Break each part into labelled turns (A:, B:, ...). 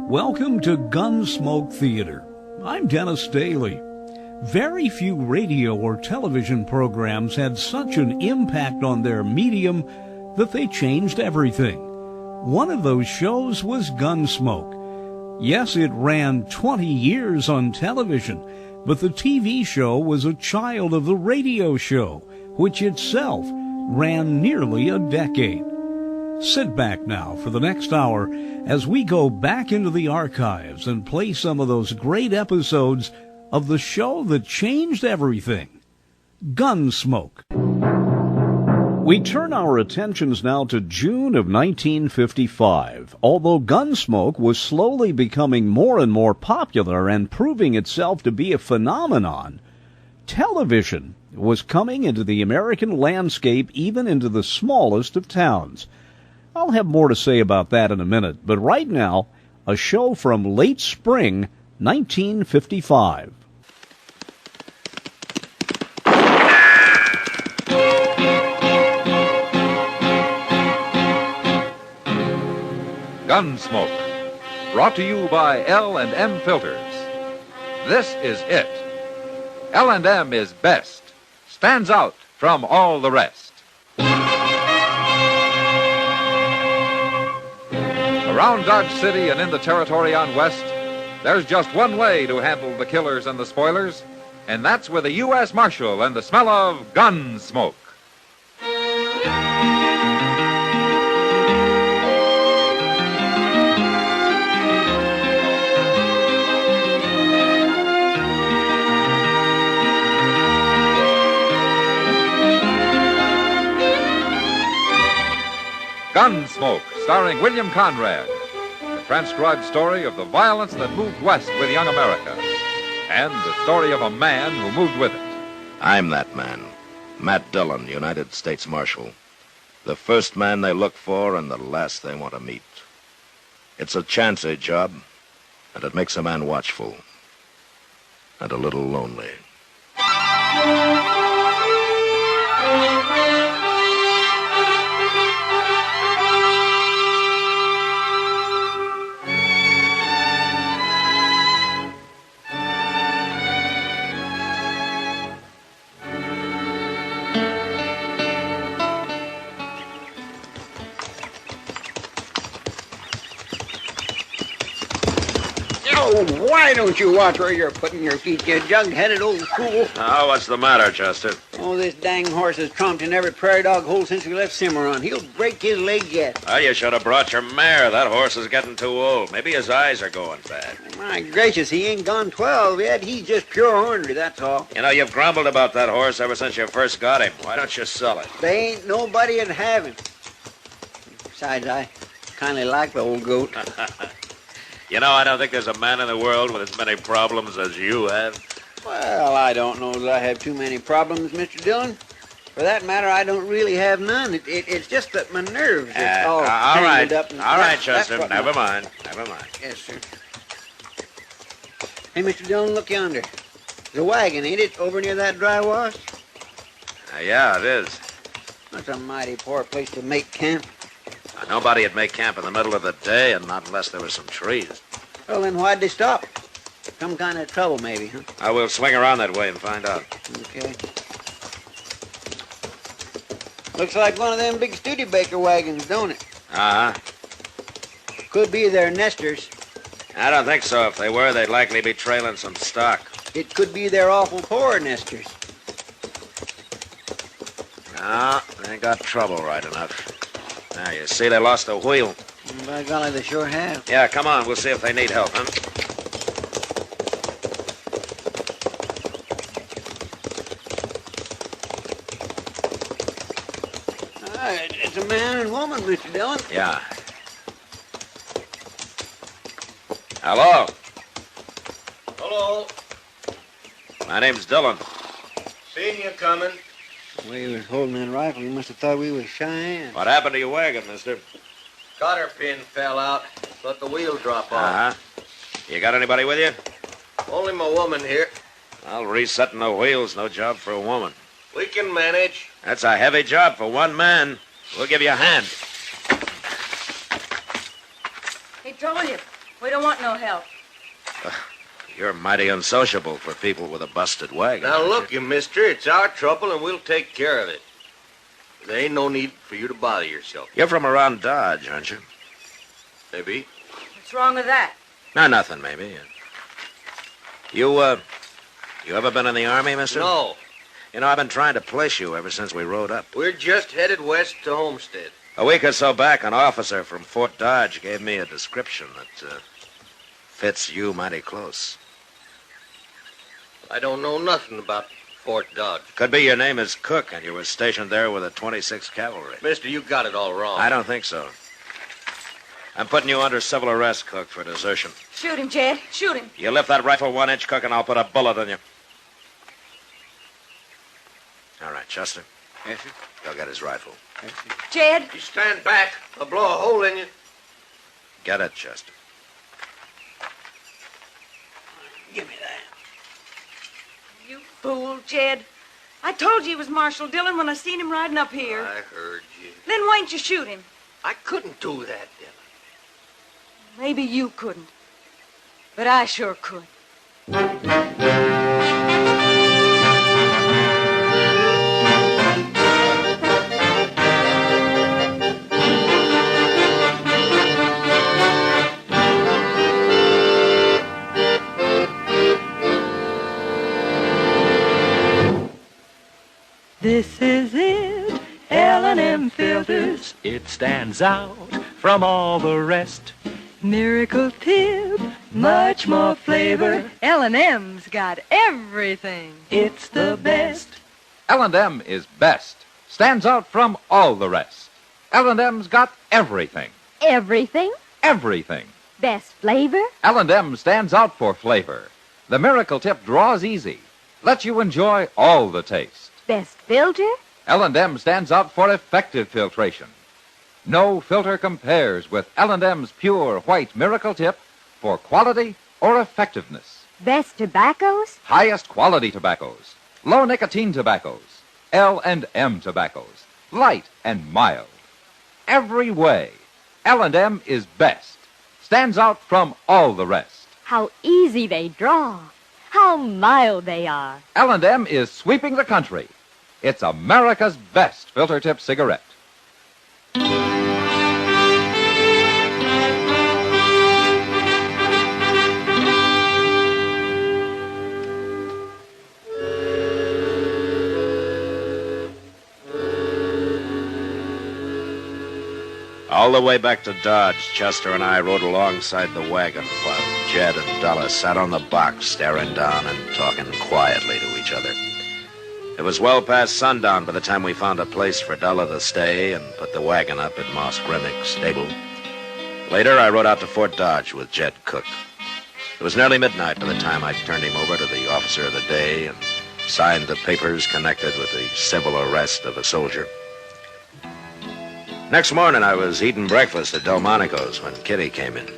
A: Welcome to Gunsmoke Theater. I'm Dennis Daly. Very few radio or television programs had such an impact on their medium that they changed everything. One of those shows was Gunsmoke. Yes, it ran 20 years on television, but the TV show was a child of the radio show, which itself ran nearly a decade. Sit back now for the next hour as we go back into the archives and play some of those great episodes of the show that changed everything, Gunsmoke. We turn our attentions now to June of 1955. Although Gunsmoke was slowly becoming more and more popular and proving itself to be a phenomenon, television was coming into the American landscape, even into the smallest of towns. I'll have more to say about that in a minute, but right now, a show from late spring 1955.
B: Gunsmoke, brought to you by L&M Filters. This is it. L&M is best, stands out from all the rest. Around Dodge City and in the territory on West, there's just one way to handle the killers and the spoilers, and that's with a U.S. Marshal and the smell of Gunsmoke. Gunsmoke, starring William Conrad. The transcribed story of the violence that moved west with young America. And the story of a man who moved with it.
C: I'm that man, Matt Dillon, United States Marshal. The first man they look for and the last they want to meet. It's a chancy job, and it makes a man watchful. And a little lonely.
D: Why don't you watch where you're putting your feet, you jug-headed old fool?
C: Oh, what's the matter, Chester?
D: Oh, this dang horse has tromped in every prairie dog hole since we left Cimarron. He'll break his leg yet.
C: Well, you should have brought your mare. That horse is getting too old. Maybe his eyes are going bad.
D: My gracious, he ain't gone 12 yet. He's just pure ornery, that's all.
C: You know, you've grumbled about that horse ever since you first got him. Why don't you sell it?
D: There ain't nobody that'd have him. Besides, I kindly like the old goat.
C: You know, I don't think there's a man in the world with as many problems as you have.
D: Well, I don't know that I have too many problems, Mr. Dillon. For that matter, I don't really have none. It's just that my nerves are all tangled up.
C: All right, Chester. Never mind.
D: Yes, sir. Hey, Mr. Dillon, look yonder. There's a wagon, ain't it, over near that dry wash?
C: Yeah, it is.
D: That's a mighty poor place to make camp.
C: Nobody would make camp in the middle of the day, and not unless there were some trees.
D: Well, then why'd they stop? Some kind of trouble, maybe, huh?
C: I will swing around that way and find out.
D: Okay. Looks like one of them big Studebaker wagons, don't it?
C: Uh-huh.
D: Could be their nesters.
C: I don't think so. If they were, they'd likely be trailing some stock.
D: It could be their awful poor nesters.
C: No, they got trouble right enough. Now, you see they lost a wheel.
D: By golly, they sure have.
C: Yeah, come on. We'll see if they need help, huh?
D: It's a man and woman, Mr. Dillon.
C: Yeah. Hello.
E: Hello.
C: My name's Dillon.
E: Seen you coming.
D: The way he was holding that rifle, he must have thought we was Cheyenne.
C: What happened to your wagon, mister?
E: Cotter pin fell out. Let the wheel drop off.
C: Uh-huh. You got anybody with you?
E: Only my woman here.
C: Well, resetting the wheel's no job for a woman.
E: We can manage.
C: That's a heavy job for one man. We'll give you a hand.
F: Hey, Jolly, We don't want no help.
C: You're mighty unsociable for people with a busted wagon.
E: Now,
C: aren't
E: look, you mister, it's our trouble, and we'll take care of it. There ain't no need for you to bother yourself.
C: You're from around Dodge, aren't you?
E: Maybe.
F: What's wrong with that?
C: No, nothing, maybe. You ever been in the Army, mister?
E: No,
C: You know, I've been trying to place you ever since we rode up.
E: we're just headed west to Homestead.
C: A week or so back, an officer from Fort Dodge gave me a description that fits you mighty close.
E: I don't know nothing about Fort Dodge.
C: Could be your name is Cook, and you were stationed there with the 26th Cavalry.
E: Mister, you got it all wrong.
C: I don't think so. I'm putting you under civil arrest, Cook, for desertion.
F: Shoot him, Jed. Shoot him.
C: You lift that rifle 1 inch, Cook, and I'll put a bullet in you. All right, Chester.
E: Yes, sir.
C: Go get his rifle.
F: Jed.
E: You stand back. I'll blow a hole in you.
C: Get it, Chester.
E: Give me that.
F: You fool, Jed. I told you he was Marshal Dillon when I seen him riding up here.
E: I heard you.
F: Then why didn't you shoot him?
E: I couldn't do that, Dillon.
F: Maybe you couldn't. But I sure could.
G: This is it, L&M filters.
H: It stands out from all the rest.
G: Miracle tip, much more flavor. L&M's got everything.
H: It's the best.
B: L&M is best. Stands out from all the rest. L&M's got everything.
I: Everything?
B: Everything.
I: Best flavor?
B: L&M stands out for flavor. The Miracle Tip draws easy. Lets you enjoy all the taste.
I: Best filter?
B: L&M stands out for effective filtration. No filter compares with L&M's pure white Miracle Tip for quality or effectiveness.
I: Best tobaccos?
B: Highest quality tobaccos, low nicotine tobaccos, L&M tobaccos, light and mild. Every way, L&M is best. Stands out from all the rest.
I: How easy they draw. How mild they are.
B: L&M is sweeping the country. It's America's best filter tip cigarette.
C: All the way back to Dodge, Chester and I rode alongside the wagon while Jed and Della sat on the box staring down and talking quietly to each other. It was well past sundown by the time we found a place for Della to stay and put the wagon up at Moss Grimmick's stable. Later, I rode out to Fort Dodge with Jed Cook. It was nearly midnight by the time I turned him over to the officer of the day and signed the papers connected with the civil arrest of a soldier. Next morning, I was eating breakfast at Delmonico's when Kitty came in.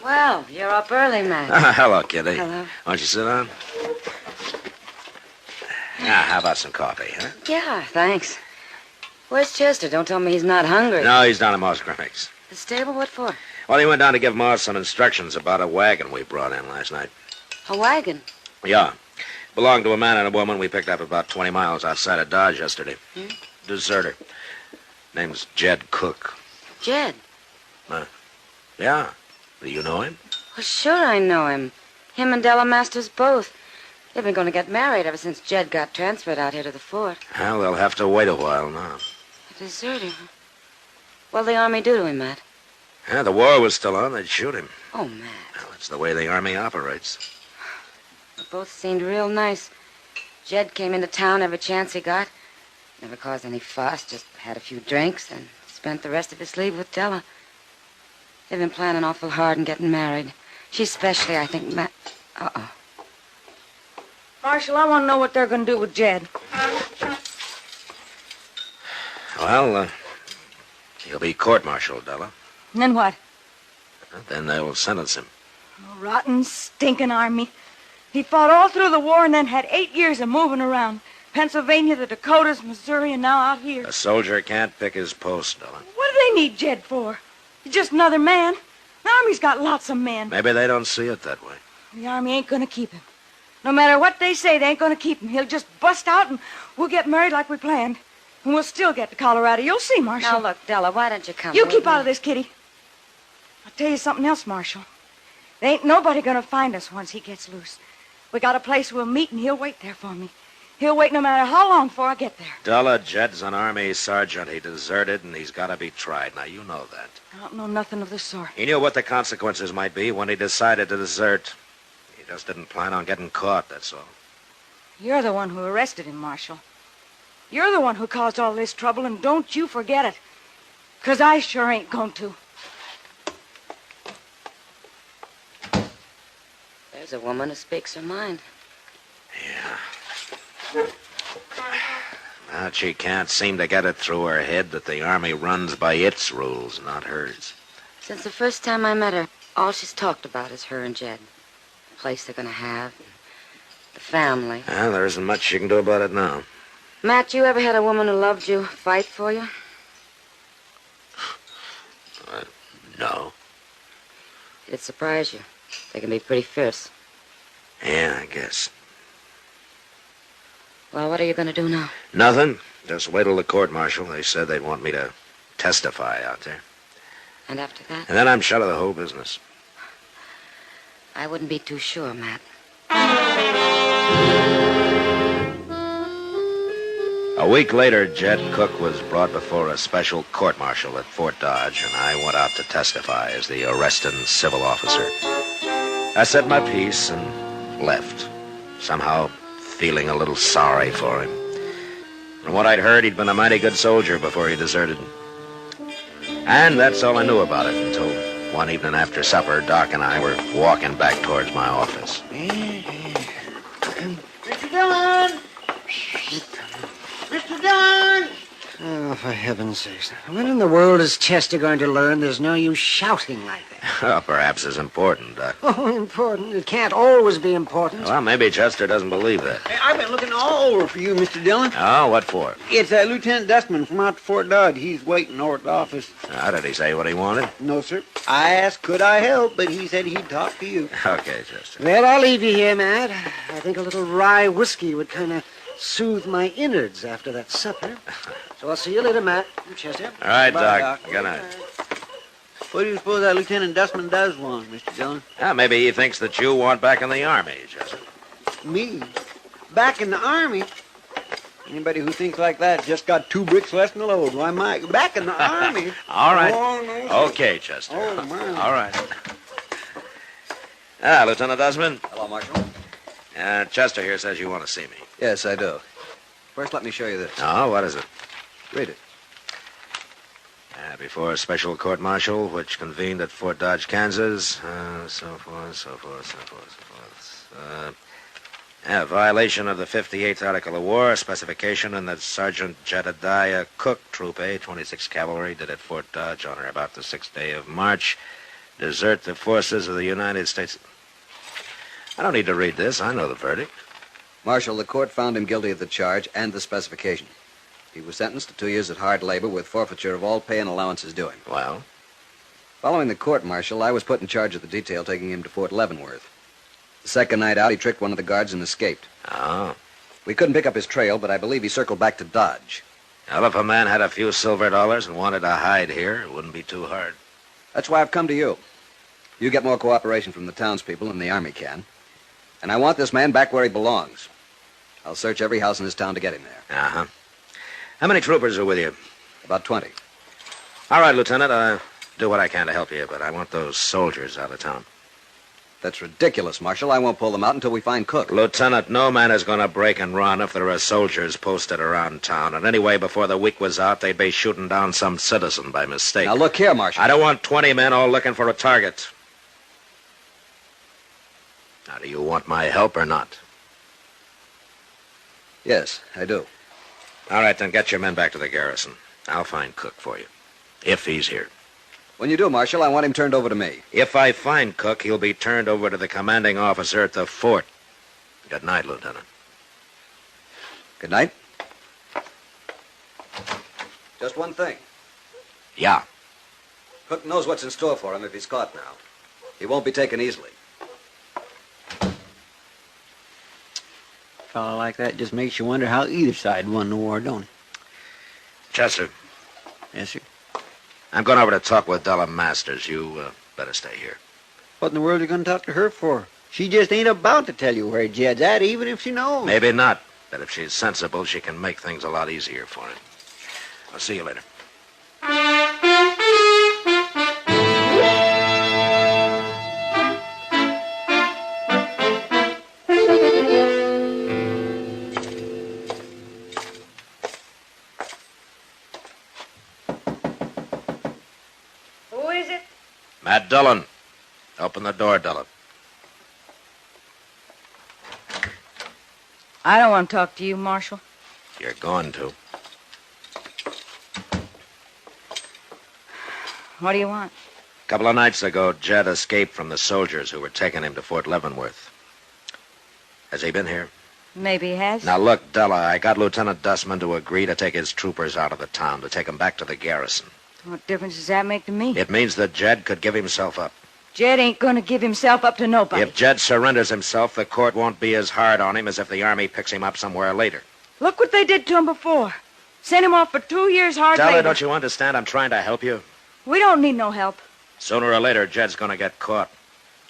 F: Well, you're up early, Matt.
C: Hello, Kitty.
F: Hello.
C: Won't you sit down? Now, how about some coffee, huh?
F: Yeah, thanks. Where's Chester? Don't tell me he's not hungry.
C: No, he's down at Moss Grimmick's.
F: The stable? What for?
C: Well, he went down to give Moss some instructions about a wagon we brought in last night.
F: A wagon.
C: Yeah. Belonged to a man and a woman we picked up about 20 miles outside of Dodge yesterday. Deserter. Name's Jed Cook.
F: Jed?
C: Yeah. Do you know him?
F: Well, sure I know him. Him and Della Masters both. They've been going to get married ever since Jed got transferred out here to the fort.
C: Well, they'll have to wait a while now.
F: A deserter, huh? What'll the Army do to him, Matt?
C: Yeah, the war was still on. They'd shoot him.
F: Oh, Matt.
C: Well, that's the way the Army operates.
F: They both seemed real nice. Jed came into town every chance he got. Never caused any fuss, just had a few drinks and spent the rest of his leave with Della. They've been planning awful hard and getting married. She especially, I think, Matt... Uh-oh. Marshal, I want to know what they're going to do with Jed.
C: Well, he'll be court-martialed, Della.
F: And then what?
C: Then they'll sentence him.
F: A rotten, stinking army. He fought all through the war and then had 8 years of moving around. Pennsylvania, the Dakotas, Missouri, and now out here.
C: A soldier can't pick his post, Della.
F: What do they need Jed for? He's just another man.
J: The Army's got lots of men.
C: Maybe they don't see it that way.
J: The Army ain't gonna keep him. No matter what they say, they ain't gonna keep him. He'll just bust out and we'll get married like we planned. And we'll still get to Colorado. You'll see, Marshal.
F: Now, look, Della, why don't you come
J: You
F: with
J: keep
F: me?
J: out of this, Kitty. I'll tell you something else, Marshal. There ain't nobody gonna find us once he gets loose. We got a place we'll meet, and he'll wait there for me. He'll wait no matter how long before I get there.
C: Della, Jed's an Army sergeant. He deserted, and he's got to be tried. Now, you know that.
J: I don't know nothing of the sort.
C: He knew what the consequences might be when he decided to desert. He just didn't plan on getting caught, that's all.
J: You're the one who arrested him, Marshal. You're the one who caused all this trouble, and don't you forget it. 'Cause I sure ain't going to.
F: There's a woman who speaks her mind.
C: Yeah. But she can't seem to get it through her head that the Army runs by its rules, not hers.
F: Since the first time I met her, all she's talked about is her and Jed. The place they're going to have, the family.
C: Well, there isn't much you can do about it now.
F: Matt, you ever had a woman who loved you fight for you?
C: No.
F: It'd surprise you. They can be pretty fierce.
C: Yeah, I guess.
F: Well, what are you going to do now?
C: Nothing. Just wait till the court-martial. They said they'd want me to testify out there.
F: And after that?
C: And then I'm shut of the whole business.
F: I wouldn't be too sure, Matt.
C: A week later, Jed Cook was brought before a special court-martial at Fort Dodge, and I went out to testify as the arresting civil officer. I said my piece and left, somehow feeling a little sorry for him. From what I'd heard, he'd been a mighty good soldier before he deserted. And that's all I knew about it until one evening after supper, Doc and I were walking back towards my office.
D: Mr. Dillon! Mr. Dillon!
K: Oh, for heaven's sakes. When in the world is Chester going to learn there's no use shouting like that?
C: Well, perhaps it's important, Doc.
K: Oh, important. It can't always be important.
C: Well, maybe Chester doesn't believe that.
D: Hey, I've been looking all over for you, Mr. Dillon.
C: Oh, what for?
D: It's Lieutenant Dustman from out to Fort Dodge. He's waiting over at the office.
C: Did he say what he wanted?
D: No, sir. I asked, could I help, but he said he'd talk to you.
C: Okay, Chester.
K: Well, I'll leave you here, Matt. I think a little rye whiskey would kind of soothe my innards after that supper. So I'll see you later, Matt. Chester.
C: All right,
D: Bye,
C: Doc.
D: Doc.
C: Good night.
D: What do you suppose that Lieutenant Dustman does want, Mr. Dillon?
C: Maybe he thinks that you want back in the Army, Chester.
D: Me? Back in the Army? Anybody who thinks like that just got 2 bricks less than a load. Why, Mike? Back in the Army?
C: All right.
D: Oh, no, sir.
C: Okay, Chester.
D: Oh, my.
C: All right. Lieutenant Dustman.
L: Hello, Marshal.
C: Chester here says you want to see me.
L: Yes, I do. First, let me show you this.
C: Oh, what is it?
L: Read it.
C: Before a special court-martial, which convened at Fort Dodge, Kansas, so forth. Violation of the 58th Article of War, specification in that Sergeant Jedediah Cook, Troop A, 26th Cavalry, did at Fort Dodge on or about the 6th day of March, desert the forces of the United States. I don't need to read this. I know the verdict.
L: Marshal, the court found him guilty of the charge and the specification. He was sentenced to 2 years at hard labor with forfeiture of all pay and allowances due him.
C: Well?
L: Following the court-martial, I was put in charge of the detail taking him to Fort Leavenworth. The second night out, he tricked one of the guards and escaped.
C: Oh.
L: We couldn't pick up his trail, but I believe he circled back to Dodge.
C: Well, if a man had a few silver dollars and wanted to hide here, it wouldn't be too hard.
L: That's why I've come to you. You get more cooperation from the townspeople than the Army can. And I want this man back where he belongs. I'll search every house in this town to get him there.
C: Uh-huh. How many troopers are with you?
L: About 20.
C: All right, Lieutenant. I'll do what I can to help you, but I want those soldiers out of town.
L: That's ridiculous, Marshal. I won't pull them out until we find Cook.
C: Lieutenant, no man is going to break and run if there are soldiers posted around town. And anyway, before the week was out, they'd be shooting down some citizen by mistake.
L: Now, look here, Marshal.
C: I don't want 20 men all looking for a target. Now, do you want my help or not?
L: Yes, I do.
C: All right, then get your men back to the garrison. I'll find Cook for you, if he's here.
L: When you do, Marshal, I want him turned over to me.
C: If I find Cook, he'll be turned over to the commanding officer at the fort. Good night, Lieutenant.
L: Good night. Just one thing.
C: Yeah.
L: Cook knows what's in store for him if he's caught now. He won't be taken easily.
D: A fellow like that just makes you wonder how either side won the war, don't it?
C: Chester,
D: Yes, sir.
C: I'm going over to talk with Della Masters. You better stay here.
D: What in the world are you going to talk to her for? She just ain't about to tell you where Jed's at, even if she knows.
C: Maybe not, but if she's sensible, she can make things a lot easier for him. I'll see you later.
J: Who is it?
C: Matt Dillon. Open the door, Dillon.
J: I don't want to talk to you, Marshal.
C: You're going to.
J: What do you want?
C: A couple of nights ago, Jed escaped from the soldiers who were taking him to Fort Leavenworth. Has he been here?
J: Maybe he has.
C: Now, look, Della, I got Lieutenant Dustman to agree to take his troopers out of the town, to take them back to the garrison.
J: What difference does that make to me?
C: It means that Jed could give himself up.
J: Jed ain't going to give himself up to nobody.
C: If Jed surrenders himself, the court won't be as hard on him as if the Army picks him up somewhere later.
J: Look what they did to him before. Sent him off for 2 years hard
C: Della,
J: labor.
C: don't you understand? I'm trying to help you.
J: We don't need no help.
C: Sooner or later, Jed's going to get caught.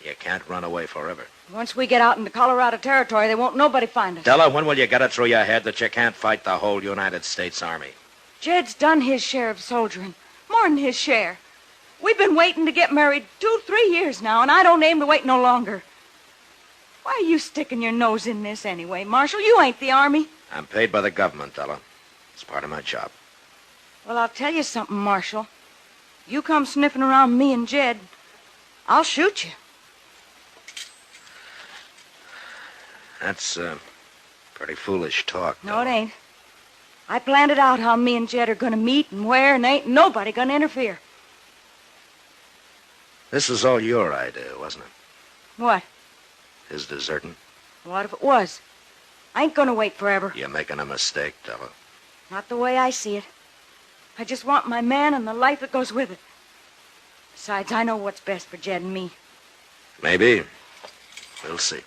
C: You can't run away forever.
J: Once we get out into Colorado territory, they won't nobody find us.
C: Della, when will you get it through your head that you can't fight the whole United States Army?
J: Jed's done his share of soldiering. More than his share. We've been waiting to get married 2-3 years now, and I don't aim to wait no longer. Why are you sticking your nose in this anyway, Marshal? You ain't the Army.
C: I'm paid by the government, Della. It's part of my job.
J: Well, I'll tell you something, Marshal. You come sniffing around me and Jed, I'll shoot you.
C: That's, pretty foolish talk.
J: No, it ain't. I planned it out how me and Jed are going to meet and where, and ain't nobody going to interfere.
C: This was all your idea, wasn't it?
J: What?
C: His deserting?
J: What if it was? I ain't going to wait forever.
C: You're making a mistake, Della.
J: Not the way I see it. I just want my man and the life that goes with it. Besides, I know what's best for Jed and me.
C: Maybe. We'll see.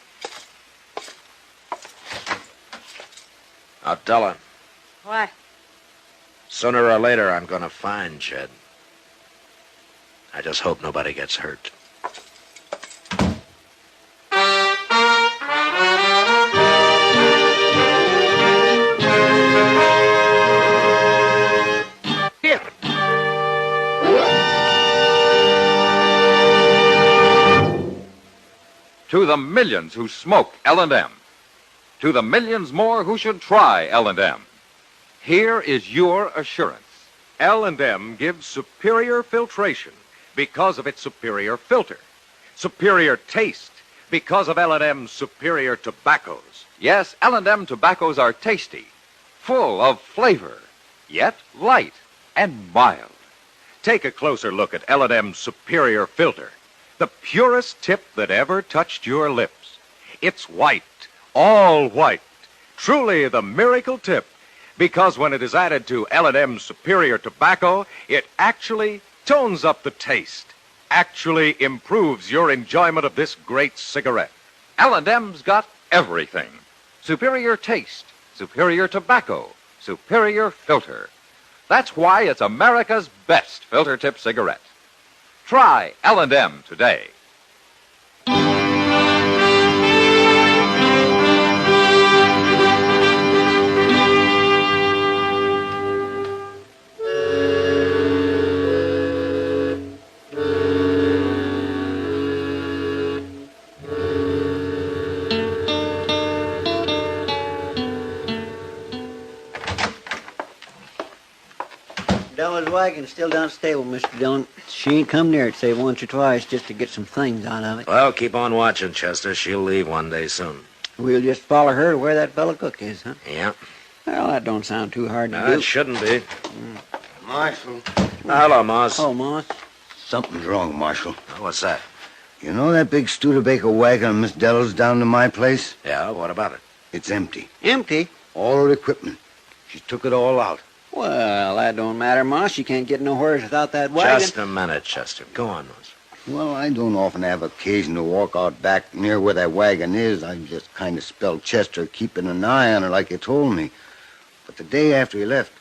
C: Now, Della,
J: What?
C: sooner or later, I'm going to find Jed. I just hope nobody gets hurt.
B: To the millions who smoke L&M. To the millions more who should try L&M. Here is your assurance.
M: L&M gives superior filtration because of its superior filter. Superior taste because of L&M's superior tobaccos.
B: Yes, L&M tobaccos are tasty, full of flavor, yet light and mild.
M: Take a closer look at L&M's superior filter. The purest tip that ever touched your lips. It's white, all white. Truly the miracle tip, because when it is added to L&M's superior tobacco, it actually tones up the taste, actually improves your enjoyment of this great cigarette.
B: L&M's got everything. Superior taste, superior tobacco, superior filter. That's why it's America's best filter tip cigarette. Try L&M today.
K: Della's wagon's still down stable, Mr. Dillon. She ain't come near it, save once or twice, just to get some things out of it.
C: Well, keep on watching, Chester. She'll leave one day soon.
K: We'll just follow her to where that fella Cook is, huh?
C: Yeah.
K: Well, that don't sound too hard to
C: No,
K: do.
C: it shouldn't be.
N: Marshal.
C: Hello, Moss.
K: Oh, Moss.
N: Something's wrong, Marshal.
C: What's that?
N: You know that big Studebaker wagon of Miss Della's down to my place?
C: Yeah, what about it?
N: It's empty.
K: Empty?
N: All her equipment. She took it all out.
D: Well, that don't matter, Ma. She can't get nowhere without that wagon.
C: Just a minute, Chester. Go on, Moss.
N: Well, I don't often have occasion to walk out back near where that wagon is. I just kind of spelled Chester keeping an eye on her like you told me. But the day after he left,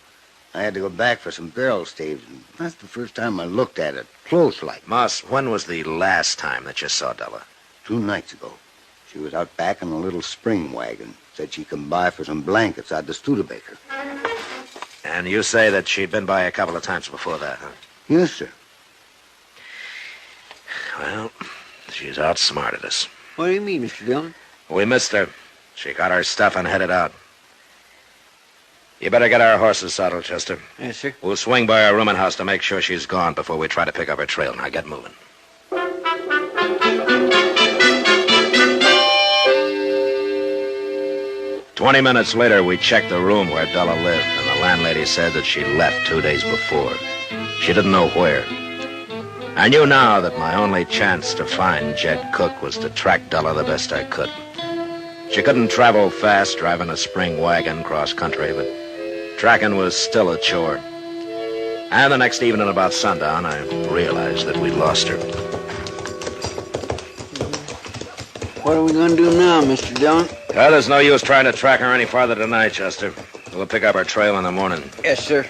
N: I had to go back for some barrel staves, and that's the first time I looked at it, close like.
C: Moss, when was the last time that you saw Della?
N: 2 nights ago. She was out back in a little spring wagon. Said she'd come by for some blankets out the Studebaker.
C: And you say that she'd been by a couple of times before that, huh?
N: Yes, sir.
C: Well, she's outsmarted us.
D: What do you mean, Mr. Dillon?
C: We missed her. She got her stuff and headed out. You better get our horses saddled, Chester.
D: Yes, sir.
C: We'll swing by our rooming house to make sure she's gone before we try to pick up her trail. Now get moving. 20 minutes later, we checked the room where Della lived, and the landlady said that she left 2 days before. She didn't know where. I knew now that my only chance to find Jed Cook was to track Della the best I could. She couldn't travel fast driving a spring wagon cross-country, but tracking was still a chore. And the next evening about sundown, I realized that we'd lost her.
D: What are we going to do now, Mr. Dillon?
C: Well, there's no use trying to track her any farther tonight, Chester. We'll pick up our trail in the morning.
D: Yes, sir.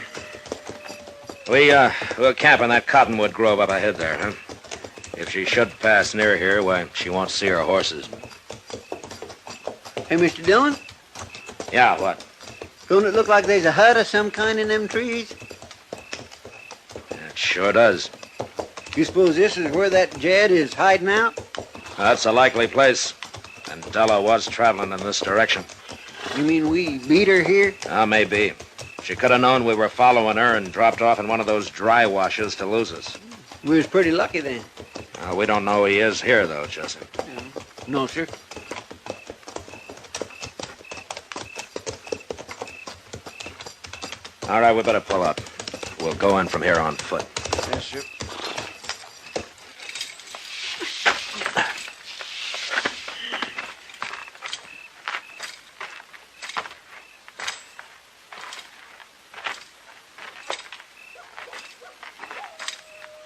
C: We'll camp in that cottonwood grove up ahead there, huh? If she should pass near here, why, she won't see her horses.
D: Hey, Mr. Dillon?
C: Yeah, what?
D: Don't it look like there's a hut of some kind in them trees?
C: It sure does.
D: You suppose this is where that Jed is hiding out?
C: That's a likely place. And Della was traveling in this direction.
D: You mean we beat her here?
C: Maybe. She could have known we were following her and dropped off in one of those dry washes to lose us.
D: We was pretty lucky then.
C: We don't know he is here, though, Chester.
D: No, sir.
C: All right, we better pull up. We'll go in from here on foot.
D: Yes, sir.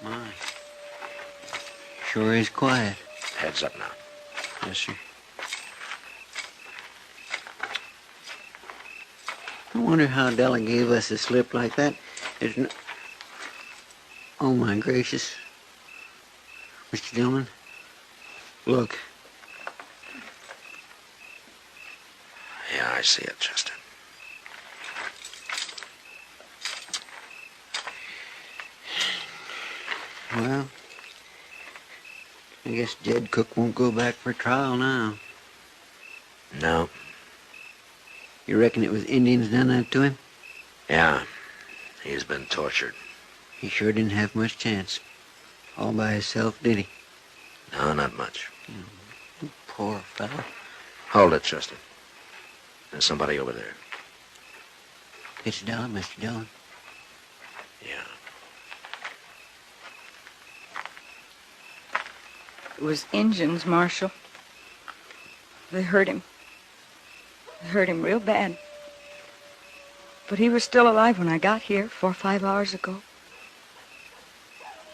D: My. Sure is quiet.
C: Heads up now.
D: Yes, sir. I wonder how Della gave us a slip like that. There's no... Oh, my gracious. Mr. Dillon, look.
C: Yeah, I see it, Chester.
D: Well, I guess Jed Cook won't go back for trial now.
C: No.
D: You reckon it was Indians done that to him?
C: Yeah. He's been tortured.
D: He sure didn't have much chance. All by himself, did he?
C: No, not much.
D: Poor fellow.
C: Hold it, Chester. There's somebody over there.
D: It's Della, Mr. Dillon.
C: Yeah.
J: It was Injuns, Marshal. They hurt him. They hurt him real bad. But he was still alive when I got here 4 or 5 hours ago.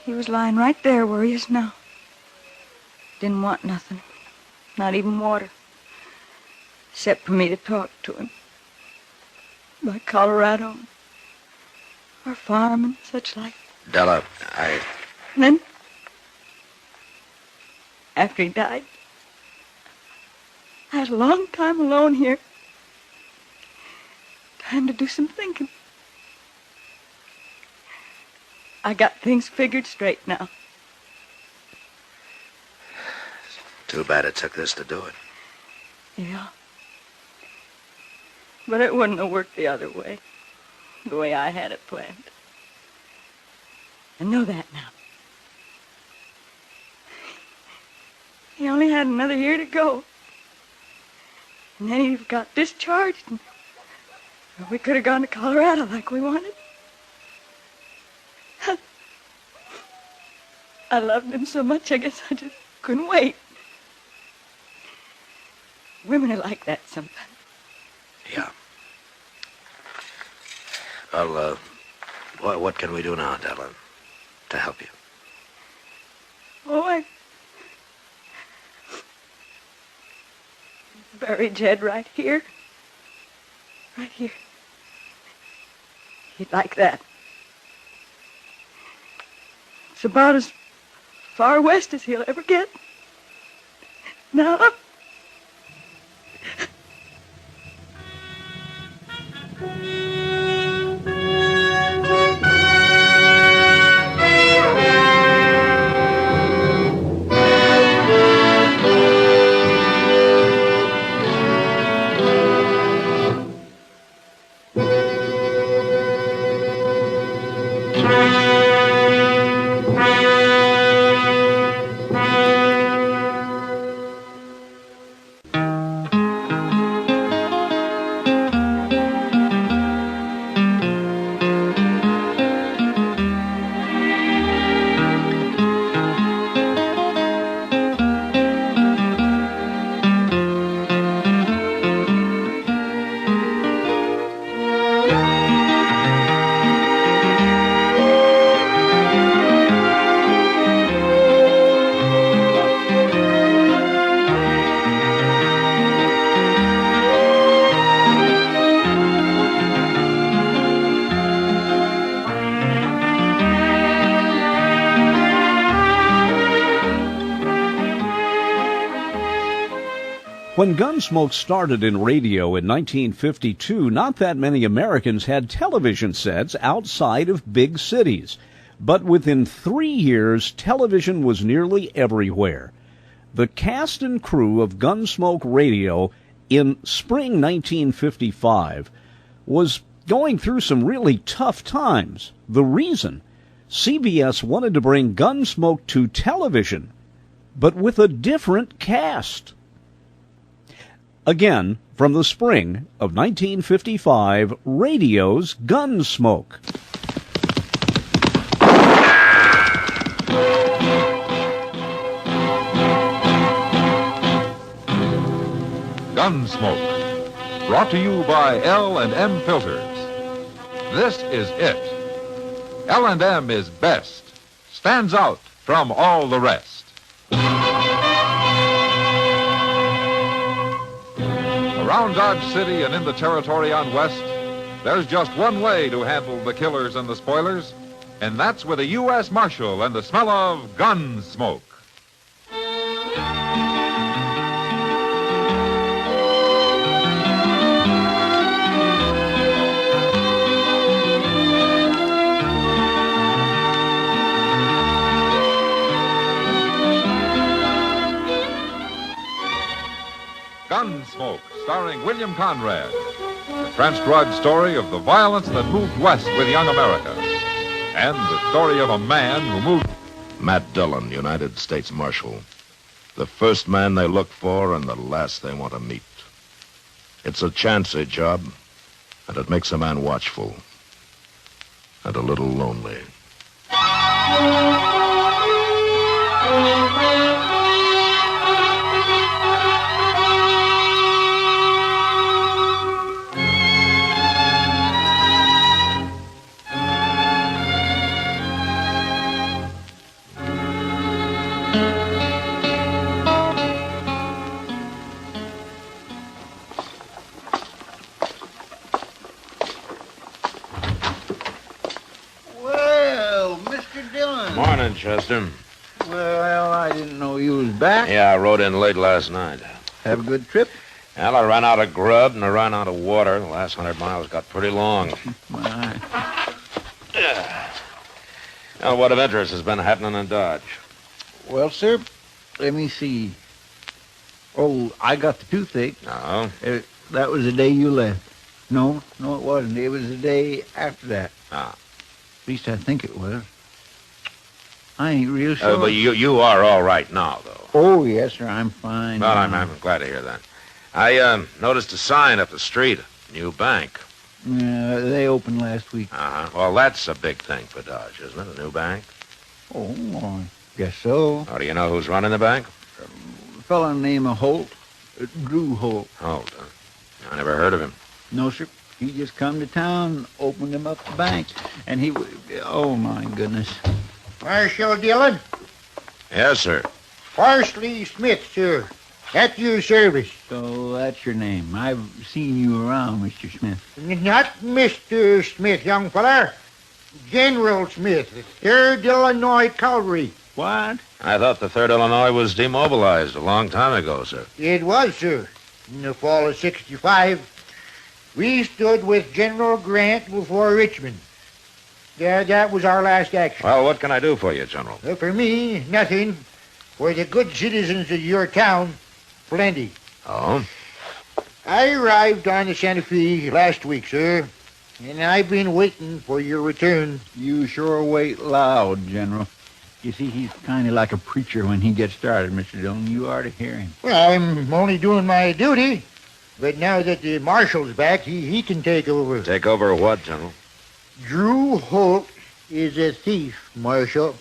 J: He was lying right there where he is now. Didn't want nothing, not even water, except for me to talk to him. By Colorado, our farm and such like.
C: Della,
J: And then, after he died, I had a long time alone here. Time to do some thinking. I got things figured straight now.
C: Too bad it took this to do it.
J: Yeah. But it wouldn't have worked the other way. The way I had it planned. I know that now. He only had another year to go. And then he got discharged, and we could have gone to Colorado like we wanted. I loved him so much, I guess I just couldn't wait. Women are like that sometimes.
C: Yeah.
K: Well, what can we do now, Della, to help you?
J: Oh, I buried Jed right here. Right here. He'd like that. It's about as far west as he'll ever get. Now,
A: When Gunsmoke started in radio in 1952, not that many Americans had television sets outside of big cities. But within 3 years, television was nearly everywhere. The cast and crew of Gunsmoke Radio in spring 1955 was going through some really tough times. The reason? CBS wanted to bring Gunsmoke to television, but with a different cast. Again, from the spring of 1955, radio's Gunsmoke.
B: Gunsmoke, brought to you by L&M Filters. This is it. L&M is best, stands out from all the rest. Around Dodge City and in the territory on West, there's just one way to handle the killers and the spoilers, and that's with a U.S. Marshal and the smell of Gunsmoke. Gunsmoke, starring William Conrad. The transcribed story of the violence that moved west with young America. And the story of a man who moved...
C: Matt Dillon, United States Marshal. The first man they look for and the last they want to meet. It's a chancy job, and it makes a man watchful. And a little lonely.
O: Morning, Chester.
P: Well, I didn't know you was back.
O: Yeah, I rode in late last night.
P: Have a good trip?
O: Well, I ran out of grub and I ran out of water. The last 100 miles got pretty long. Now, what of interest has been happening in Dodge?
P: Well, sir, let me see. Oh, I got the toothache.
O: Oh?
P: That was the day you left. No, it wasn't. It was the day after that.
O: Ah.
P: At least I think it was. I ain't real sure.
O: But you are all right now, though.
P: Oh, yes, sir. I'm fine.
O: Well, I'm glad to hear that. I noticed a sign up the street. New bank.
P: Yeah, they opened last week.
O: Uh-huh. Well, that's a big thing for Dodge, isn't it? A new bank?
P: Oh, I guess so.
O: Oh, do you know who's running the bank?
P: A fellow named Holt. Drew Holt.
O: Holt, huh? I never heard of him.
P: No, sir. He just come to town, opened him up the bank, and he... Oh, my goodness.
Q: Marshal Dillon?
O: Yes, sir.
Q: Parsley Smith, sir. At your service.
P: So that's your name. I've seen you around, Mr. Smith.
Q: Not Mr. Smith, young feller. General Smith, 3rd Illinois Cavalry.
P: What?
O: I thought the 3rd Illinois was demobilized a long time ago, sir.
Q: It was, sir. In the fall of '65, we stood with General Grant before Richmond. That was our last action.
O: Well, what can I do for you, General?
Q: For me, nothing. For the good citizens of your town, plenty.
O: Oh?
Q: I arrived on the Santa Fe last week, sir, and I've been waiting for your return.
P: You sure wait loud, General. You see, he's kind of like a preacher when he gets started, Mr. Dillon. You ought to hear him.
Q: Well, I'm only doing my duty. But now that the marshal's back, he can take over.
O: Take over what, General?
Q: Drew Holt is a thief, Marshal.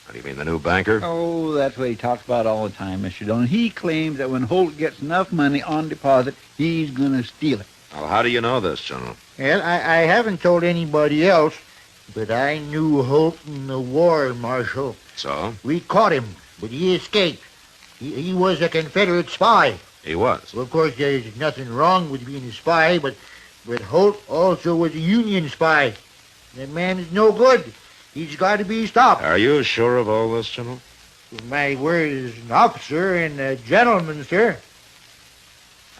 O: What do you mean, the new banker?
P: Oh, that's what he talks about all the time, Mr. Dillon. He claims that when Holt gets enough money on deposit, he's going to steal it.
O: Well, how do you know this, General?
Q: Well, I haven't told anybody else, but I knew Holt in the war, Marshal.
O: So?
Q: We caught him, but he escaped. He was a Confederate spy.
O: He was?
Q: Well, of course, there's nothing wrong with being a spy, but Holt also was a Union spy. That man is no good. He's got to be stopped.
O: Are you sure of all this, General?
Q: My word as an officer and a gentleman, sir.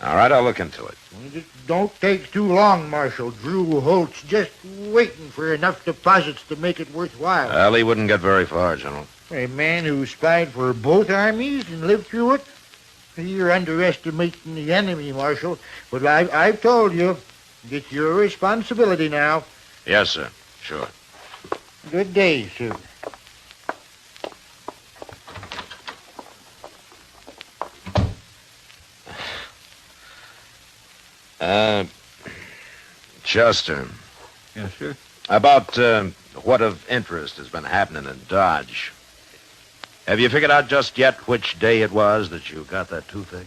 O: All right, I'll look into it.
Q: Just don't take too long, Marshal. Drew Holt's just waiting for enough deposits to make it worthwhile.
O: Well, he wouldn't get very far, General.
Q: A man who spied for both armies and lived through it? You're underestimating the enemy, Marshal. But I've told you, it's your responsibility now.
O: Yes, sir. Sure.
Q: Good day, sir.
O: Chester.
P: Yes, sir?
O: About what of interest has been happening in Dodge. Have you figured out just yet which day it was that you got that toothache?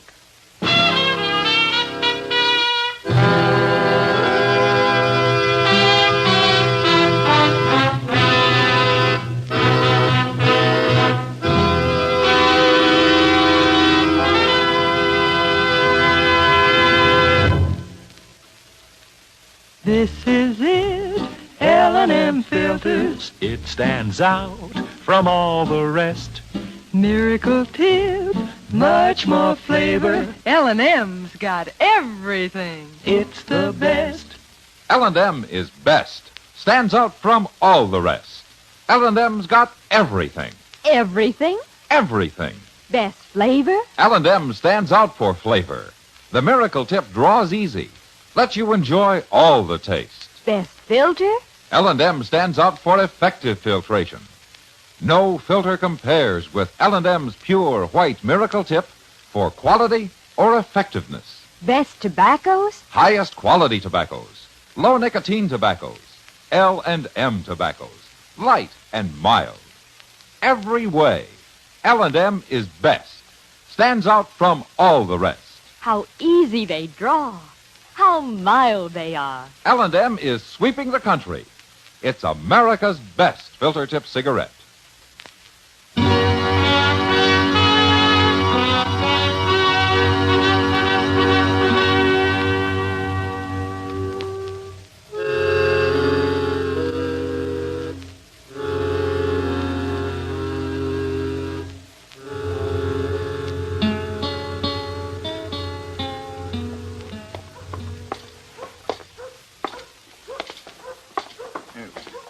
G: This is it, L&M filters.
H: It stands out from all the rest.
G: Miracle tip, much more flavor. L&M's got everything.
H: It's the best.
B: L&M is best. Stands out from all the rest. L&M's got everything.
I: Everything?
B: Everything.
I: Best flavor?
B: L&M stands out for flavor. The Miracle Tip draws easy. Lets you enjoy all the taste.
I: Best filter?
B: L&M stands out for effective filtration. No filter compares with L&M's pure white Miracle Tip for quality or effectiveness.
I: Best tobaccos?
B: Highest quality tobaccos. Low nicotine tobaccos. L&M tobaccos. Light and mild. Every way, L&M is best. Stands out from all the rest.
I: How easy they draw. How mild they are.
B: L&M is sweeping the country. It's America's best filter tip cigarette.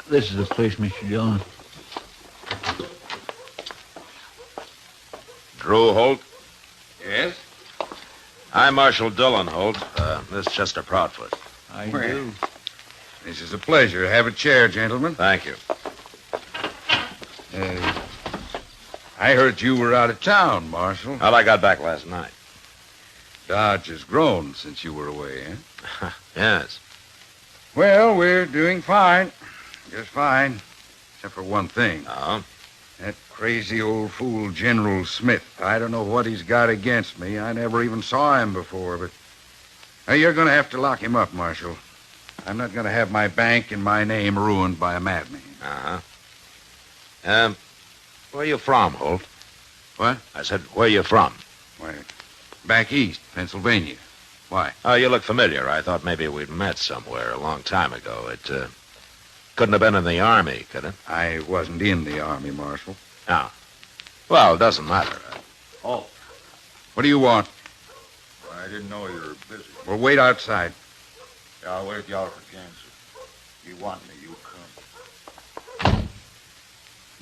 P: This is the place, Mr. Dillon.
O: Drew Holt?
E: Yes?
O: I'm Marshal Dillon, Holt. This is Chester Proudfoot.
P: I
E: Well,
P: do.
E: This is a pleasure. Have a chair, gentlemen.
O: Thank you.
E: I heard you were out of town, Marshal.
O: How'd I got back last night?
E: Dodge has grown since you were away, eh?
O: Yes.
E: Well, we're doing fine. Just fine. Except for one thing.
O: Oh?
E: That crazy old fool General Smith. I don't know what he's got against me. I never even saw him before, but... you're going to have to lock him up, Marshal.
R: I'm not going to have my bank and my name ruined by a madman.
O: Uh-huh. Where you from, Holt?
R: What?
O: I said, where you from?
R: Why, back east, Pennsylvania. Why?
O: Oh, you look familiar. I thought maybe we'd met somewhere a long time ago. It couldn't have been in the Army, could it?
R: I wasn't in the Army, Marshal.
O: Oh. Well, it doesn't matter.
R: Oh. What do you want?
S: I didn't know you were busy.
R: Well, wait outside.
S: Yeah, I'll wait y'all for Kansas. You want me, you come.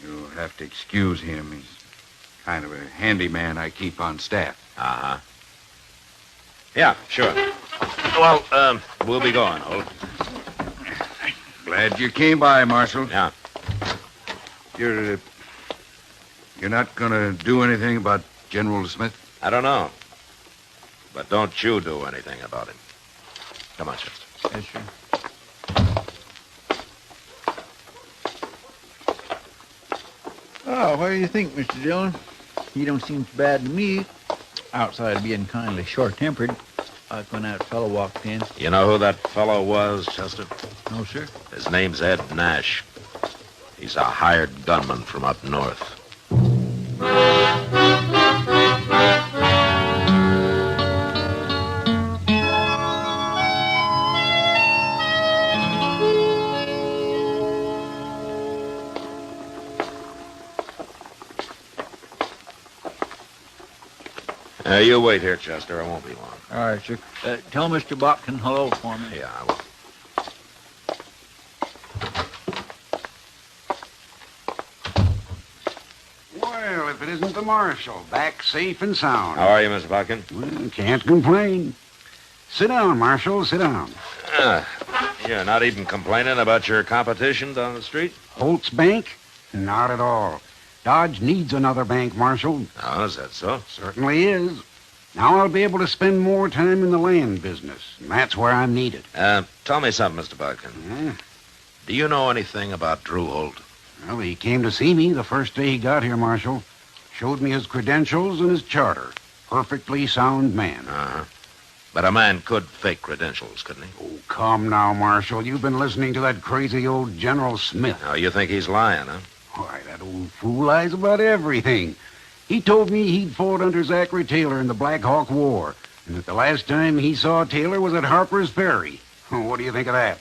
R: You'll have to excuse him. He's kind of a handyman I keep on staff.
O: Uh-huh. Yeah, sure. Well, we'll be going, Holt.
R: Glad you came by, Marshal.
O: Yeah.
R: You're not going to do anything about General Smith?
O: I don't know. But don't you do anything about him. Come on, Chester.
P: Yes, sir. Oh, what do you think, Mr. Dillon? He don't seem so bad to me. Outside of being kindly short-tempered, like when that fellow walked in.
O: You know who that fellow was, Chester?
P: No, sir.
O: His name's Ed Nash. He's a hired gunman from up north. You wait here, Chester. I won't be long.
P: All right, sir. Tell Mr. Botkin hello for me.
O: Yeah, I will.
T: Well, if it isn't the Marshal, back safe and sound.
O: How are you, Mr. Botkin?
T: Well, can't complain. Sit down, Marshal, sit down.
O: You're not even complaining about your competition down the street?
T: Holt's Bank? Not at all. Dodge needs another bank, Marshal.
O: Oh, is that so?
T: Certainly is. Now I'll be able to spend more time in the land business, and that's where I'm needed.
O: Tell me something, Mr. Botkin.
T: Yeah?
O: Do you know anything about Drew Holt?
T: Well, he came to see me the first day he got here, Marshal. Showed me his credentials and his charter. Perfectly sound man.
O: Uh-huh. But a man could fake credentials, couldn't he?
T: Oh, come now, Marshal. You've been listening to that crazy old General Smith.
O: Oh, you think he's lying, huh?
T: Why, that old fool lies about everything. He told me he'd fought under Zachary Taylor in the Black Hawk War, and that the last time he saw Taylor was at Harper's Ferry. What do you think of that?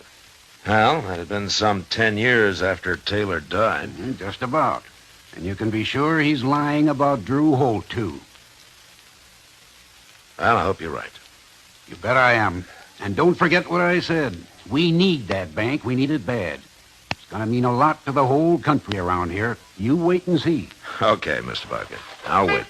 O: Well, that had been some 10 years after Taylor died.
T: Just about. And you can be sure he's lying about Drew Holt, too.
O: Well, I hope you're right.
T: You bet I am. And don't forget what I said. We need that bank. We need it bad. It's going to mean a lot to the whole country around here. You wait and see.
O: Okay, Mr. Botkin. I'll wait.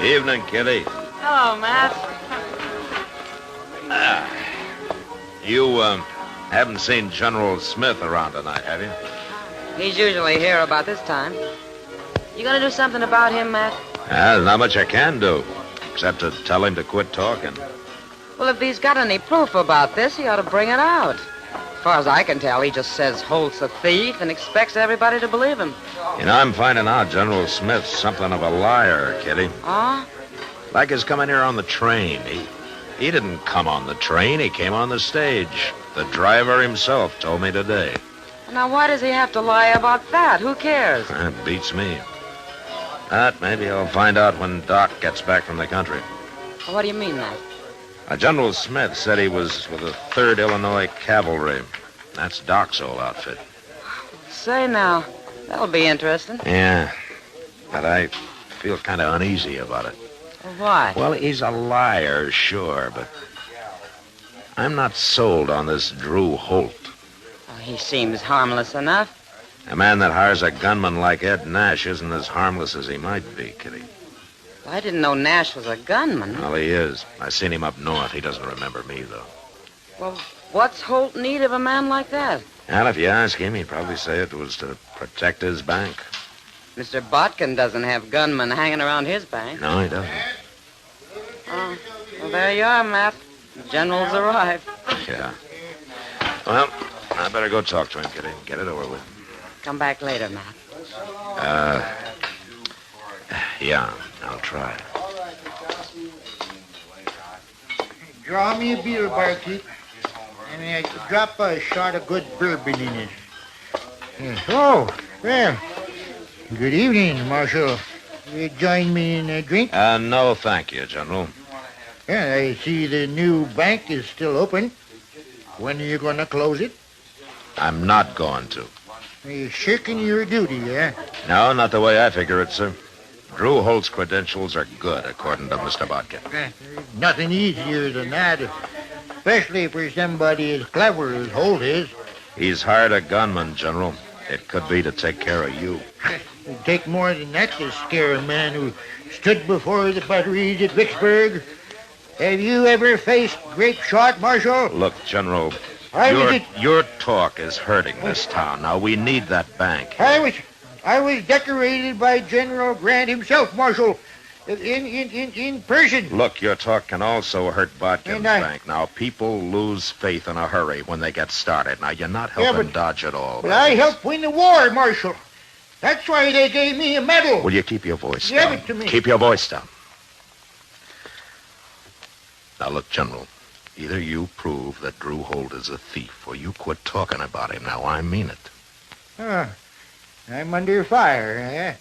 O: Evening, Kitty.
F: Hello, Matt.
O: You haven't seen General Smith around tonight, have you?
F: He's usually here about this time. You gonna do something about him, Matt?
O: There's not much I can do, except to tell him to quit talking.
F: Well, if he's got any proof about this, he ought to bring it out. As far as I can tell, he just says Holt's a thief and expects everybody to believe him.
O: You know, I'm finding out General Smith's something of a liar, Kitty.
F: Oh?
O: Like his coming here on the train. He didn't come on the train. He came on the stage. The driver himself told me today.
F: Now, why does he have to lie about that? Who cares?
O: That beats me. But maybe I'll find out when Doc gets back from the country.
F: What do you mean, Matt?
O: General Smith said he was with the 3rd Illinois Cavalry. That's Doc's old outfit.
F: Say now, that'll be interesting.
O: Yeah, but I feel kind of uneasy about it.
F: Why?
O: Well, he's a liar, sure, but I'm not sold on this Drew Holt.
F: Oh, he seems harmless enough.
O: A man that hires a gunman like Ed Nash isn't as harmless as he might be, Kitty.
F: I didn't know Nash was a gunman.
O: Well, he is. I seen him up north. He doesn't remember me, though.
F: Well, what's Holt need of a man like that?
O: Well, if you ask him, he'd probably say it was to protect his bank.
F: Mr. Botkin doesn't have gunmen hanging around his bank.
O: No, he doesn't.
F: Oh, well, there you are, Matt. The general's arrived.
O: Yeah. Well, I better go talk to him, get it over with.
F: Come back later, Matt.
O: Yeah, I'll try.
Q: Draw me a beer, barkeep. And drop a shot of good bourbon in it. Oh, well. Good evening, Marshal. You join me in a drink?
O: No, thank you, General.
Q: Yeah, I see the new bank is still open. When are you going to close it?
O: I'm not going to.
Q: Are you shirking your duty, eh?
O: No, not the way I figure it, sir. Drew Holt's credentials are good, according to Mr. Bodkin.
Q: There's nothing easier than that, especially for somebody as clever as Holt is.
O: He's hired a gunman, General. It could be to take care of you.
Q: It'd take more than that to scare a man who stood before the batteries at Vicksburg. Have you ever faced grape shot, Marshal?
O: Look, General,
Q: I
O: your talk is hurting this town. Now, we need that bank.
Q: I was decorated by General Grant himself, Marshal, in person.
O: Look, your talk can also hurt Bodkin's bank. Now, people lose faith in a hurry when they get started. Now, you're not helping Dodge at all.
Q: But I helped win the war, Marshal. That's why they gave me a medal.
O: Will you keep your voice
Q: Give
O: down?
Q: it to me.
O: Keep your voice down. Now, look, General, either you prove that Drew Holt is a thief or you quit talking about him. Now, I mean it.
Q: I'm under fire, eh?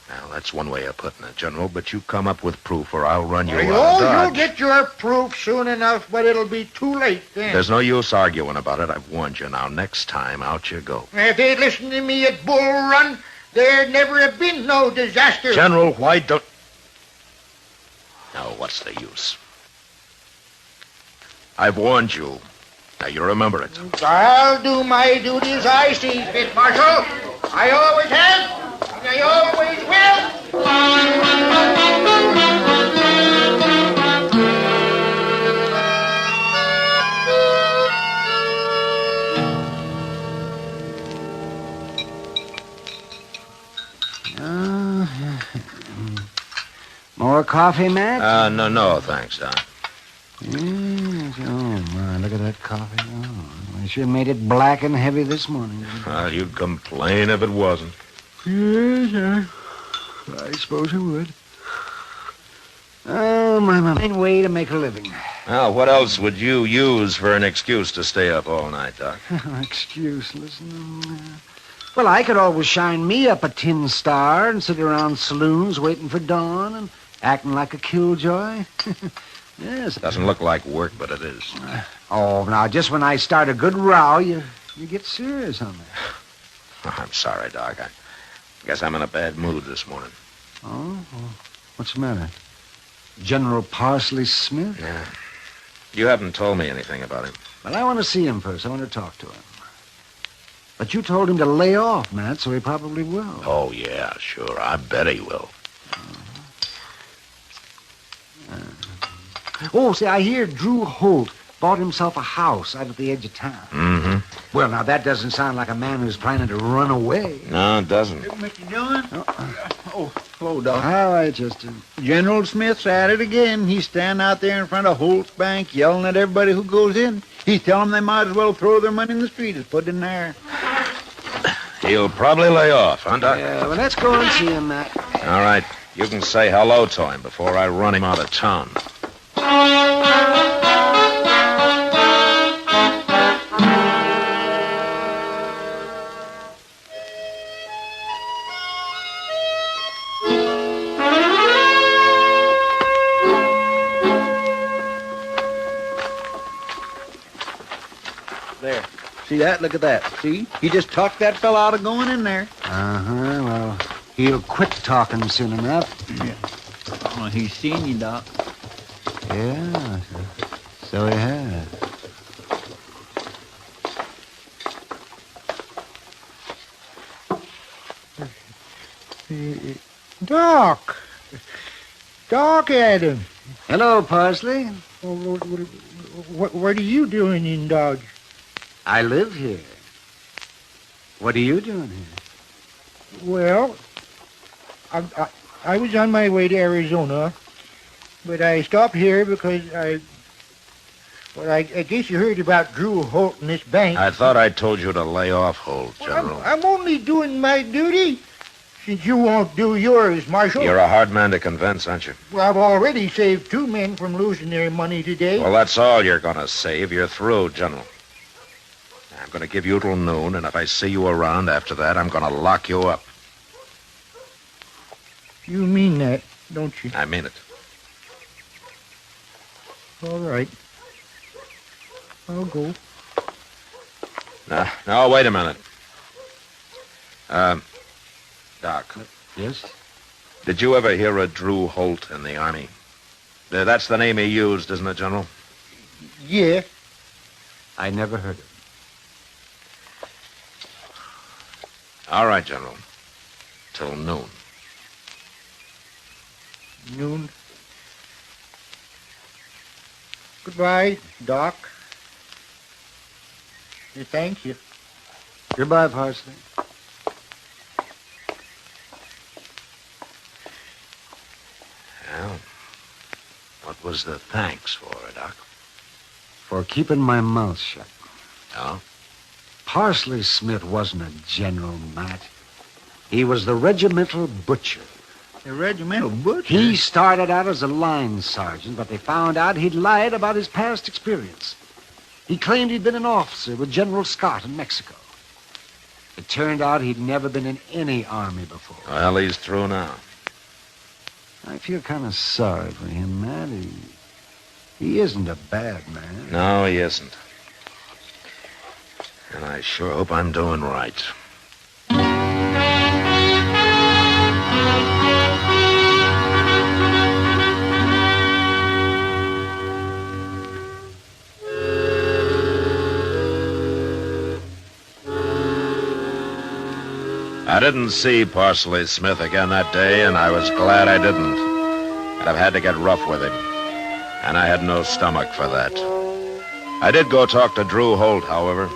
O: Now, that's one way of putting it, General, but you come up with proof or I'll run you out of
Q: You'll
O: Dodge.
Q: get your proof soon enough, but it'll be too late then.
O: There's no use arguing about it. I've warned you. Now, next time, out you go.
Q: If they'd listened to me at Bull Run, there'd never have been no disaster.
O: General, why don't... Now, what's the use? I've warned you. Now, you remember it.
Q: I'll do my duty as I see fit, Marshal. I always have, and I always will.
K: More coffee, Matt?
O: No, thanks, Don.
K: Yes. Oh, my, look at that coffee. Oh, I sure made it black and heavy this morning.
O: Well, you'd complain if it wasn't.
K: Yes, I suppose I would. Oh, my main way to make a living.
O: Now, what else would you use for an excuse to stay up all night, Doc?
K: Excuse, listen. Well, I could always shine me up a tin star and sit around saloons waiting for dawn and acting like a killjoy. Yes.
O: Doesn't look like work, but it is.
K: Oh, now, just when I start a good row, you get serious on me.
O: Oh, I'm sorry, Doc. I guess I'm in a bad mood this morning.
K: Oh? Well, what's the matter? General Parsley Smith?
O: Yeah. You haven't told me anything about him.
K: Well, I want to see him first. I want to talk to him. But you told him to lay off, Matt, so he probably will.
O: Oh, yeah, sure. I bet he will.
K: Oh, see, I hear Drew Holt bought himself a house out at the edge of town.
O: Mm-hmm.
K: Well, now, that doesn't sound like a man who's planning to run away.
O: No, it doesn't.
P: Mr. Dillon? Oh, hello, Doc.
K: All right, Chester.
P: General Smith's at it again. He's standing out there in front of Holt's Bank yelling at everybody who goes in. He's telling them they might as well throw their money in the street as put it in there.
O: He'll probably lay off, huh, Doc?
K: Yeah, well, let's go and see him, Matt.
O: All right. You can say hello to him before I run him out of town.
P: There. See that? Look at that. See? He just talked that fella out of going in there.
K: Uh-huh. Well, he'll quit talking soon enough.
P: Yeah. Well, he's seen you, Doc.
K: Yeah, so he has.
Q: Doc. Doc Adams.
K: Hello, Parsley.
Q: What are you doing in Dodge?
K: I live here. What are you doing here?
Q: Well, I was on my way to Arizona, But I stopped here because I guess you heard about Drew Holt in this bank.
O: I thought I told you to lay off Holt, General.
Q: Well, I'm only doing my duty. Since you won't do yours, Marshal.
O: You're a hard man to convince, aren't you?
Q: Well, I've already saved 2 men from losing their money today.
O: Well, that's all you're going to save. You're through, General. I'm going to give you till noon, and if I see you around after that, I'm going to lock you up.
Q: You mean that, don't you?
O: I mean it.
Q: All right. I'll go.
O: Now, wait a minute. Doc.
T: Yes?
O: Did you ever hear of Drew Holt in the Army? That's the name he used, isn't it, General?
Q: Yeah.
T: I never heard of it.
O: All right, General. Till noon.
Q: Noon. Goodbye, Doc. Thank you.
T: Goodbye, Parsley.
O: Well, what was the thanks for, Doc?
T: For keeping my mouth shut.
O: Oh?
T: Parsley Smith wasn't a general, Matt. He was the regimental butcher.
P: The regimental butcher?
T: He started out as a line sergeant, but they found out he'd lied about his past experience. He claimed he'd been an officer with General Scott in Mexico. It turned out he'd never been in any army before.
O: Well, he's through now.
T: I feel kind of sorry for him, Matt. He isn't a bad man.
O: No, he isn't. And I sure hope I'm doing right. I didn't see Parsley Smith again that day, and I was glad I didn't. I'd have had to get rough with him, and I had no stomach for that. I did go talk to Drew Holt, however.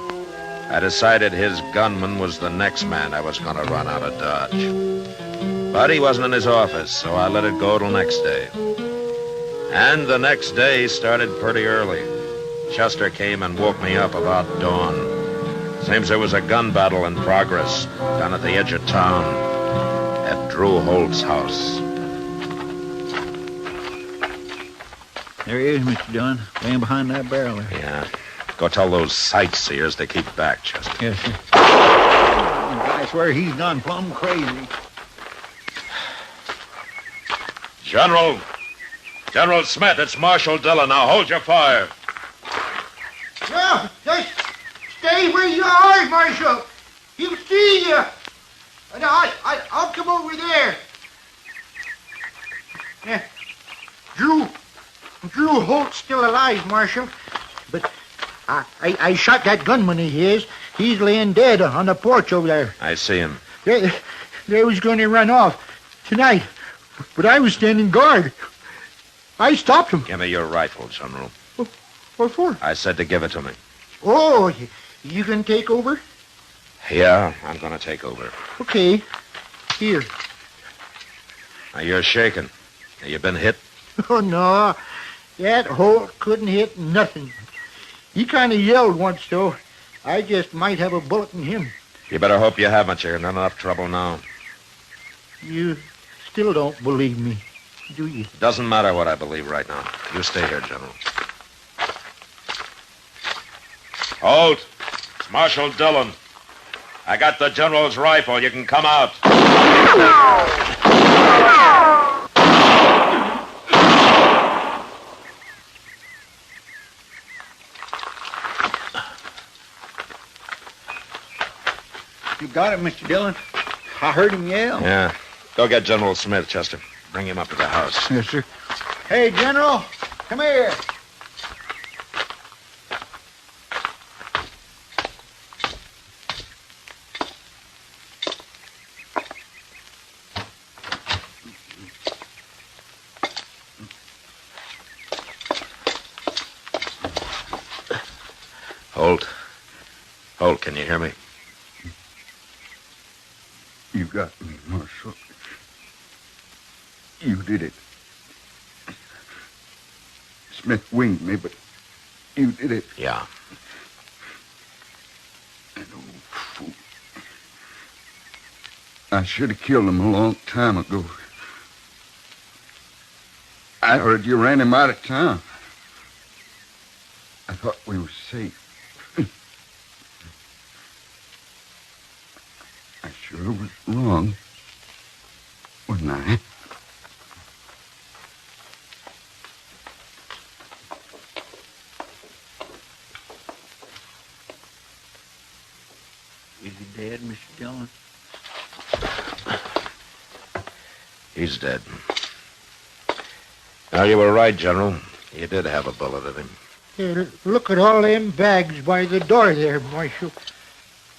O: I decided his gunman was the next man I was going to run out of Dodge. But he wasn't in his office, so I let it go till next day. And the next day started pretty early. Chester came and woke me up about dawn. Seems there was a gun battle in progress down at the edge of town at Drew Holt's house.
P: There he is, Mr. Dillon, laying behind that barrel there.
O: Yeah. Go tell those sightseers to keep back, Chester.
P: Yes, sir. I swear he's gone plumb crazy.
O: General Smith, it's Marshal Dillon. Now hold your fire.
Q: No, just stay where you are, Marshal. He'll see you. And I'll come over there. Yeah. Drew Holt's still alive, Marshal. But I shot that gunman of his. He's laying dead on the porch over there.
O: I see him.
Q: They was going to run off tonight, but I was standing guard. I stopped him.
O: Give me your rifle, General.
Q: What for?
O: I said to give it to me.
Q: Oh, you can take over?
O: Yeah, I'm going to take over.
Q: Okay. Here.
O: Now, you're shaking. Have you been hit?
Q: Oh, no. That Holt couldn't hit nothing. He kind of yelled once, though. I just might have a bullet in him.
O: You better hope you haven't. You're in enough trouble now.
Q: You still don't believe me, do you?
O: Doesn't matter what I believe right now. You stay here, General. Holt, it's Marshal Dillon. I got the General's rifle. You can come out.
P: You got it, Mr. Dillon. I heard him yell.
O: Yeah. Go get General Smith, Chester. Bring him up to the house.
P: Yes, sir.
Q: Hey, General, come here.
O: Holt, can you hear me?
S: You got me, Marshal. You did it.
R: Smith winged me, but you did it.
O: Yeah.
R: That old fool. I should have killed him a long time ago. I heard you ran him out of town. I thought we were safe. I sure was wrong, wasn't I?
P: Is he dead, Mr. Dillon?
O: He's dead. Now, you were right, General. You did have a bullet in him.
Q: Here, look at all them bags by the door there, Marshal.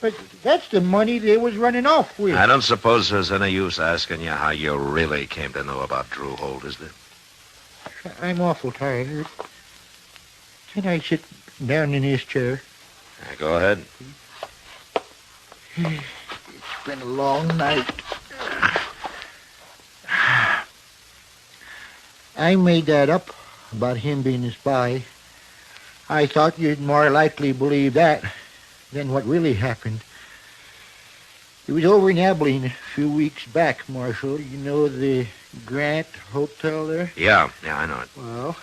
Q: But that's the money they was running off with.
O: I don't suppose there's any use asking you how you really came to know about Drew Holt, is there?
Q: I'm awful tired. Can I sit down in his chair?
O: Go ahead.
Q: It's been a long night. I made that up about him being a spy. I thought you'd more likely believe that than what really happened. It was over in Abilene a few weeks back, Marshal. You know the Grant Hotel there?
O: Yeah, I know it.
Q: Well,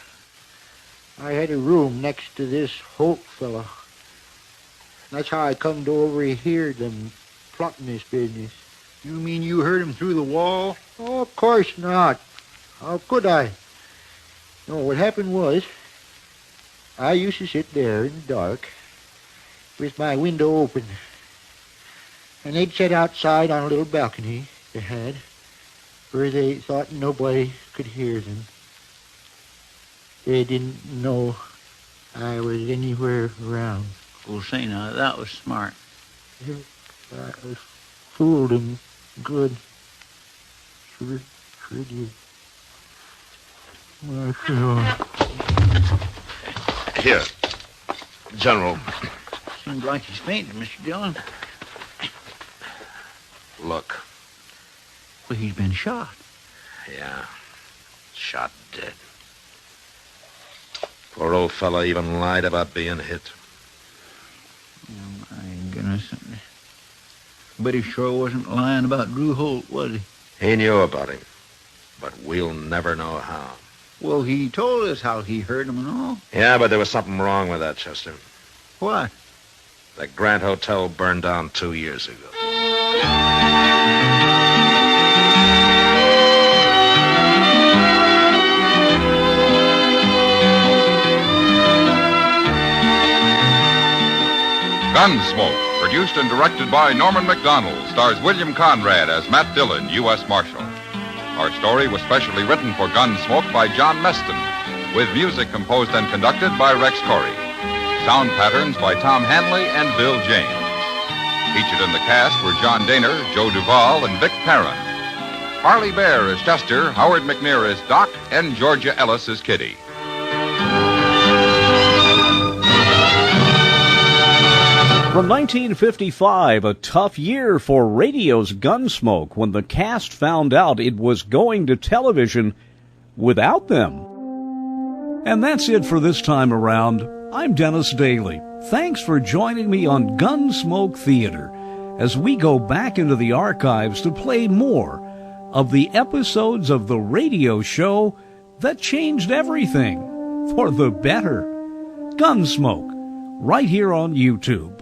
Q: I had a room next to this Holt fella. That's how I come to overhear them plotting this business.
P: You mean you heard him through the wall?
Q: Oh, of course not. How could I? No, what happened was, I used to sit there in the dark with my window open. And they'd sit outside on a little balcony they had, where they thought nobody could hear them. They didn't know I was anywhere around.
P: Well, say now, that was smart.
Q: I fooled them good. Sure did.
O: Here, General.
P: Seems like he's fainted, Mr. Dillon.
O: Look.
P: Well, he's been shot.
O: Yeah, shot dead. Poor old fella even lied about being hit.
P: Oh, my goodness. But he sure wasn't lying about Drew Holt, was he?
O: He knew about him, but we'll never know how.
P: Well, he told us how he heard him and all.
O: Yeah, but there was something wrong with that, Chester.
P: What?
O: The Grant Hotel burned down 2 years ago.
B: Gunsmoke, produced and directed by Norman MacDonald, stars William Conrad as Matt Dillon, U.S. Marshal. Our story was specially written for Gunsmoke by John Meston, with music composed and conducted by Rex Corey. Sound patterns by Tom Hanley and Bill James. Featured in the cast were John Daner, Joe Duvall, and Vic Perrin. Harley Bear as Chester, Howard McNear as Doc, and Georgia Ellis as Kitty.
A: From 1955, a tough year for radio's Gunsmoke when the cast found out it was going to television without them. And that's it for this time around. I'm Dennis Daly. Thanks for joining me on Gunsmoke Theater as we go back into the archives to play more of the episodes of the radio show that changed everything for the better. Gunsmoke, right here on YouTube.